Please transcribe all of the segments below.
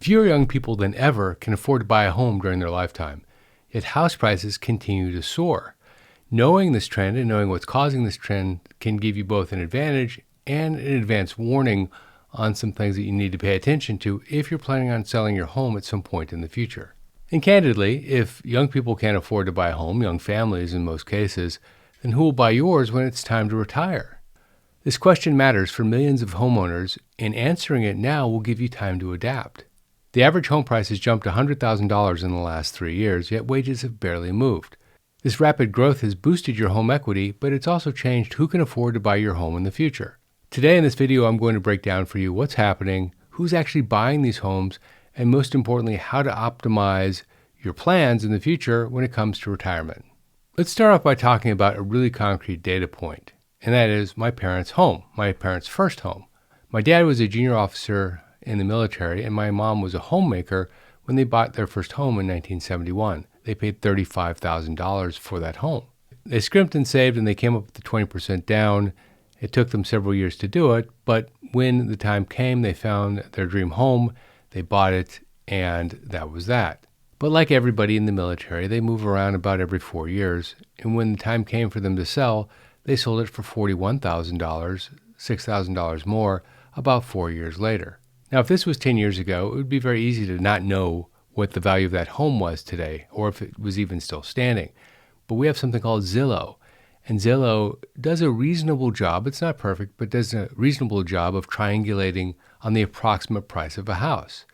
Fewer young people than ever can afford to buy a home during their lifetime, yet house prices continue to soar. Knowing this trend and knowing what's causing this trend can give you both an advantage and an advance warning on some things that you need to pay attention to if you're planning on selling your home at some point in the future. And candidly, if young people can't afford to buy a home, young families in most cases, then who will buy yours when it's time to retire? This question matters for millions of homeowners, and answering it now will give you time to adapt. The average home price has jumped $100,000 in the last 3 years, yet wages have barely moved. This rapid growth has boosted your home equity, but it's also changed who can afford to buy your home in the future. Today in this video, I'm going to break down for you what's happening, who's actually buying these homes, and most importantly, how to optimize your plans in the future when it comes to retirement. Let's start off by talking about a really concrete data point, and that is my parents' home, my parents' first home. My dad was a junior officer in the military, and my mom was a homemaker when they bought their first home in 1971. They paid $35,000 for that home. They scrimped and saved, and they came up with the 20% down. It took them several years to do it, but when the time came, they found their dream home, they bought it, and that was that. But like everybody in the military, they move around about every 4 years, and when the time came for them to sell, they sold it for $41,000, $6,000 more, about 4 years later. Now, if this was 10 years ago, it would be very easy to not know what the value of that home was today, or if it was even still standing. But we have something called Zillow, and Zillow does a reasonable job, it's not perfect, but does a reasonable job of triangulating on the approximate price of a house.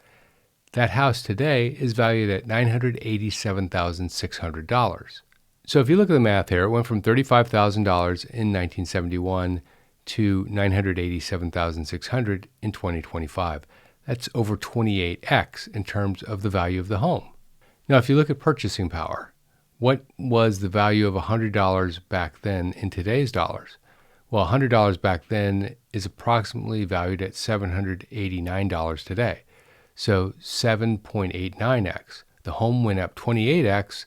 That house today is valued at $987,600. So if you look at the math here, it went from $35,000 in 1971 to $987,600 in 2025. That's over 28x in terms of the value of the home. Now, if you look at purchasing power, what was the value of $100 back then in today's dollars? Well, $100 back then is approximately valued at $789 today. So 7.89x. The home went up 28x,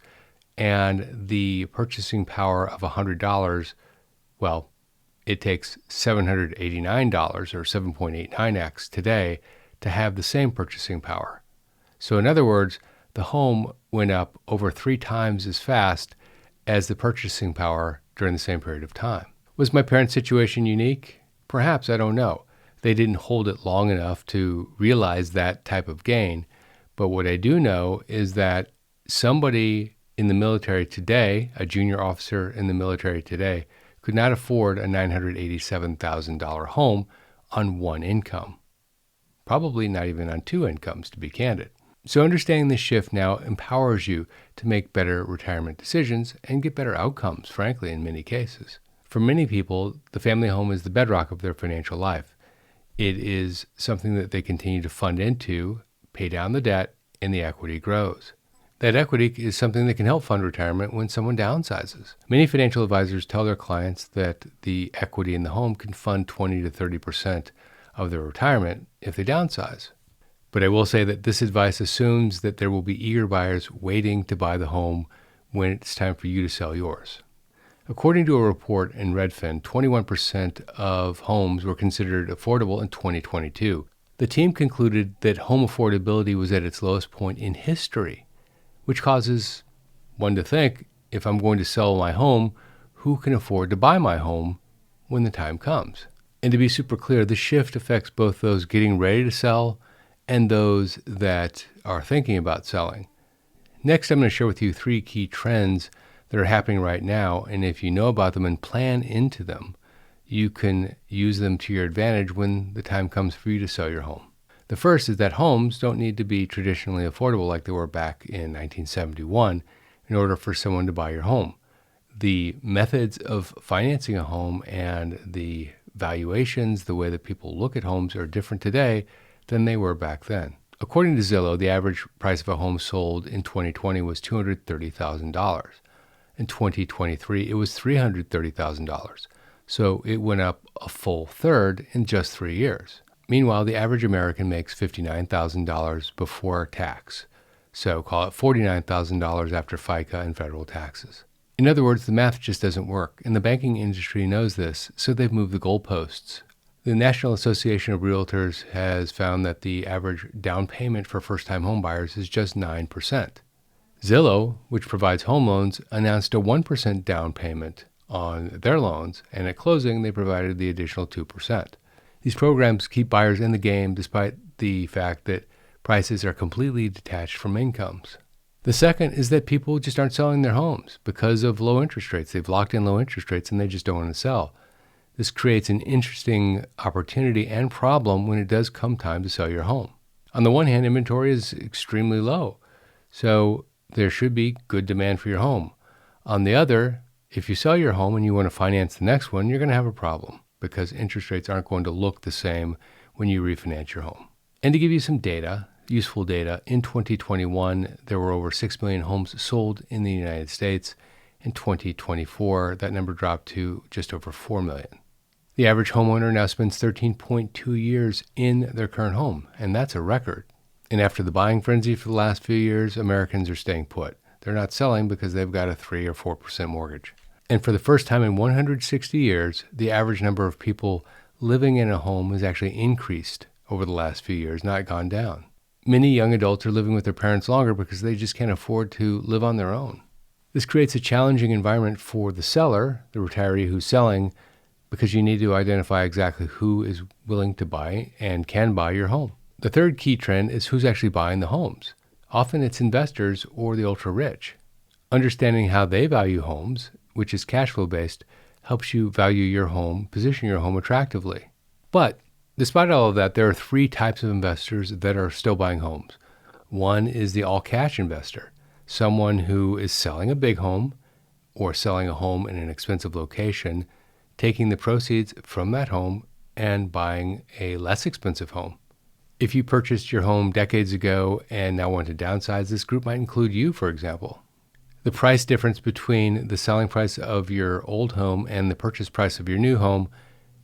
and the purchasing power of $100, well, it takes $789 or 7.89x today to have the same purchasing power. So in other words, the home went up over 3 times as fast as the purchasing power during the same period of time. Was my parents' situation unique? Perhaps, I don't know. They didn't hold it long enough to realize that type of gain. But what I do know is that somebody in the military today, a junior officer in the military today, could not afford a $987,000 home on one income. Probably not even on 2 incomes, to be candid. So understanding this shift now empowers you to make better retirement decisions and get better outcomes, frankly, in many cases. For many people, the family home is the bedrock of their financial life. It is something that they continue to fund into, pay down the debt, and the equity grows. That equity is something that can help fund retirement when someone downsizes. Many financial advisors tell their clients that the equity in the home can fund 20 to 30% of their retirement if they downsize. But I will say that this advice assumes that there will be eager buyers waiting to buy the home when it's time for you to sell yours. According to a report in Redfin, 21% of homes were considered affordable in 2022. The team concluded that home affordability was at its lowest point in history, which causes one to think, if I'm going to sell my home, who can afford to buy my home when the time comes? And to be super clear, the shift affects both those getting ready to sell and those that are thinking about selling. Next, I'm going to share with you 3 key trends that are happening right now, and if you know about them and plan into them, you can use them to your advantage when the time comes for you to sell your home. The first is that homes don't need to be traditionally affordable like they were back in 1971 in order for someone to buy your home. The methods of financing a home and the valuations, the way that people look at homes are different today than they were back then. According to Zillow, the average price of a home sold in 2020 was $230,000. In 2023, it was $330,000. So it went up a full third in just 3 years. Meanwhile, the average American makes $59,000 before tax. So call it $49,000 after FICA and federal taxes. In other words, the math just doesn't work, and the banking industry knows this, so they've moved the goalposts. The National Association of Realtors has found that the average down payment for first-time home buyers is just 9%. Zillow, which provides home loans, announced a 1% down payment on their loans, and at closing, they provided the additional 2%. These programs keep buyers in the game despite the fact that prices are completely detached from incomes. The second is that people just aren't selling their homes because of low interest rates. They've locked in low interest rates and they just don't want to sell. This creates an interesting opportunity and problem when it does come time to sell your home. On the one hand, inventory is extremely low, so there should be good demand for your home. On the other, if you sell your home and you want to finance the next one, you're going to have a problem because interest rates aren't going to look the same when you refinance your home. And to give you some data, useful data, in 2021, there were over 6 million homes sold in the United States. In 2024, that number dropped to just over 4 million. The average homeowner now spends 13.2 years in their current home, and that's a record. And after the buying frenzy for the last few years, Americans are staying put. They're not selling because they've got a 3 or 4% mortgage. And for the first time in 160 years, the average number of people living in a home has actually increased over the last few years, not gone down. Many young adults are living with their parents longer because they just can't afford to live on their own. This creates a challenging environment for the seller, the retiree who's selling, because you need to identify exactly who is willing to buy and can buy your home. The third key trend is who's actually buying the homes. Often it's investors or the ultra-rich. Understanding how they value homes, which is cash flow based, helps you value your home, position your home attractively. But despite all of that, there are 3 types of investors that are still buying homes. One is the all-cash investor, someone who is selling a big home or selling a home in an expensive location, taking the proceeds from that home and buying a less expensive home. If you purchased your home decades ago and now want to downsize, this group might include you, for example. The price difference between the selling price of your old home and the purchase price of your new home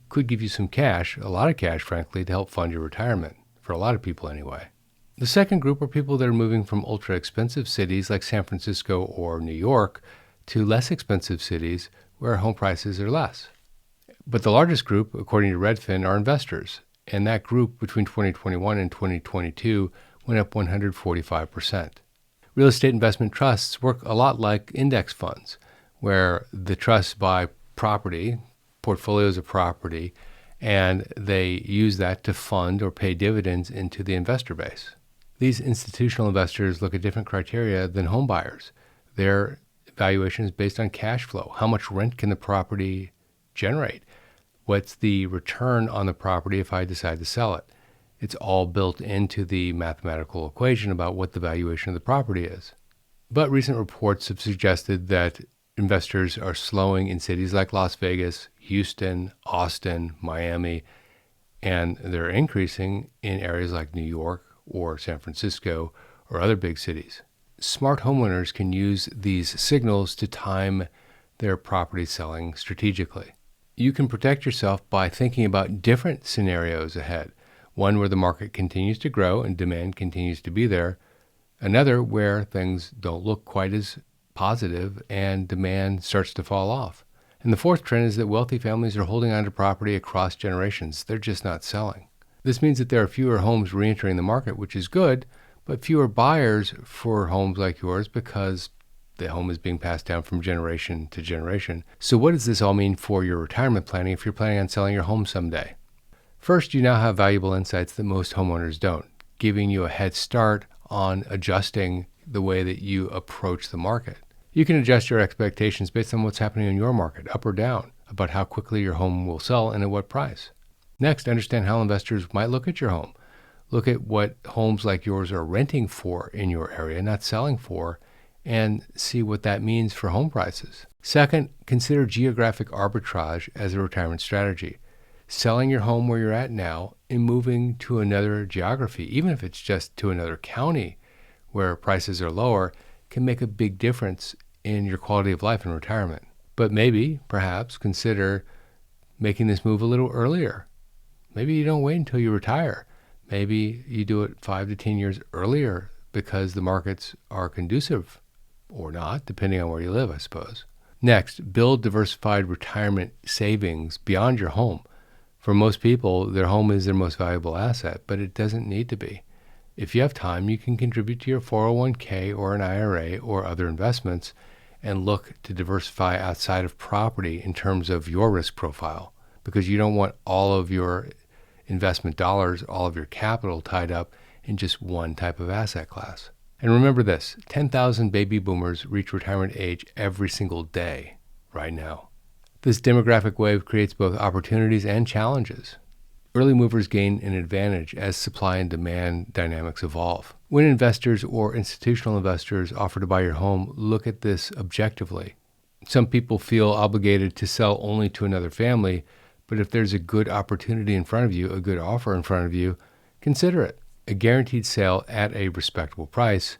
could give you some cash, a lot of cash, frankly, to help fund your retirement, for a lot of people anyway. The second group are people that are moving from ultra-expensive cities like San Francisco or New York to less expensive cities where home prices are less. But the largest group, according to Redfin, are investors, and that group between 2021 and 2022 went up 145%. Real estate investment trusts work a lot like index funds, where the trusts buy property, portfolios of property, and they use that to fund or pay dividends into the investor base. These institutional investors look at different criteria than home buyers. Their valuation is based on cash flow. How much rent can the property generate? What's the return on the property if I decide to sell it? It's all built into the mathematical equation about what the valuation of the property is. But recent reports have suggested that investors are slowing in cities like Las Vegas, Houston, Austin, Miami, and they're increasing in areas like New York or San Francisco or other big cities. Smart homeowners can use these signals to time their property selling strategically. You can protect yourself by thinking about different scenarios ahead. One where the market continues to grow and demand continues to be there. Another where things don't look quite as positive and demand starts to fall off. And the fourth trend is that wealthy families are holding on to property across generations. They're just not selling. This means that there are fewer homes re-entering the market, which is good, but fewer buyers for homes like yours because the home is being passed down from generation to generation. So what does this all mean for your retirement planning if you're planning on selling your home someday? First, you now have valuable insights that most homeowners don't, giving you a head start on adjusting the way that you approach the market. You can adjust your expectations based on what's happening in your market, up or down, about how quickly your home will sell and at what price. Next, understand how investors might look at your home. Look at what homes like yours are renting for in your area, not selling for, and see what that means for home prices. Second, consider geographic arbitrage as a retirement strategy. Selling your home where you're at now and moving to another geography, even if it's just to another county where prices are lower, can make a big difference in your quality of life in retirement. But maybe, perhaps, consider making this move a little earlier. Maybe you don't wait until you retire. Maybe you do it 5 to 10 years earlier because the markets are conducive, or not, depending on where you live, I suppose. Next, build diversified retirement savings beyond your home For most people, their home is their most valuable asset, but it doesn't need to be. If you have time, you can contribute to your 401k or an IRA or other investments and look to diversify outside of property in terms of your risk profile, because you don't want all of your investment dollars, all of your capital tied up in just one type of asset class. And remember this, 10,000 baby boomers reach retirement age every single day right now. This demographic wave creates both opportunities and challenges. Early movers gain an advantage as supply and demand dynamics evolve. When investors or institutional investors offer to buy your home, look at this objectively. Some people feel obligated to sell only to another family, but if there's a good opportunity in front of you, a good offer in front of you, consider it. A guaranteed sale at a respectable price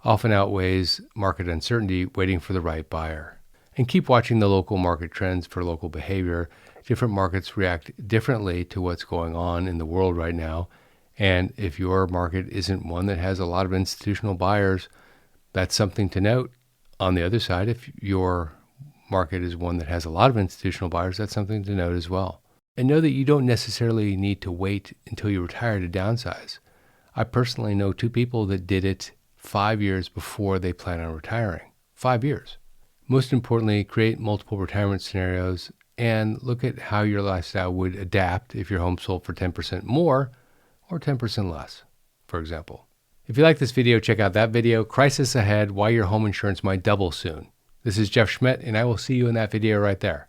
often outweighs market uncertainty waiting for the right buyer. And keep watching the local market trends for local behavior. Different markets react differently to what's going on in the world right now. And if your market isn't one that has a lot of institutional buyers, that's something to note. On the other side, if your market is one that has a lot of institutional buyers, that's something to note as well. And know that you don't necessarily need to wait until you retire to downsize. I personally know 2 people that did it 5 years before they plan on retiring. 5 years. Most importantly, create multiple retirement scenarios and look at how your lifestyle would adapt if your home sold for 10% more or 10% less, for example. If you like this video, check out that video, Crisis Ahead, Why Your Home Insurance Might Double Soon. This is Jeff Schmidt, and I will see you in that video right there.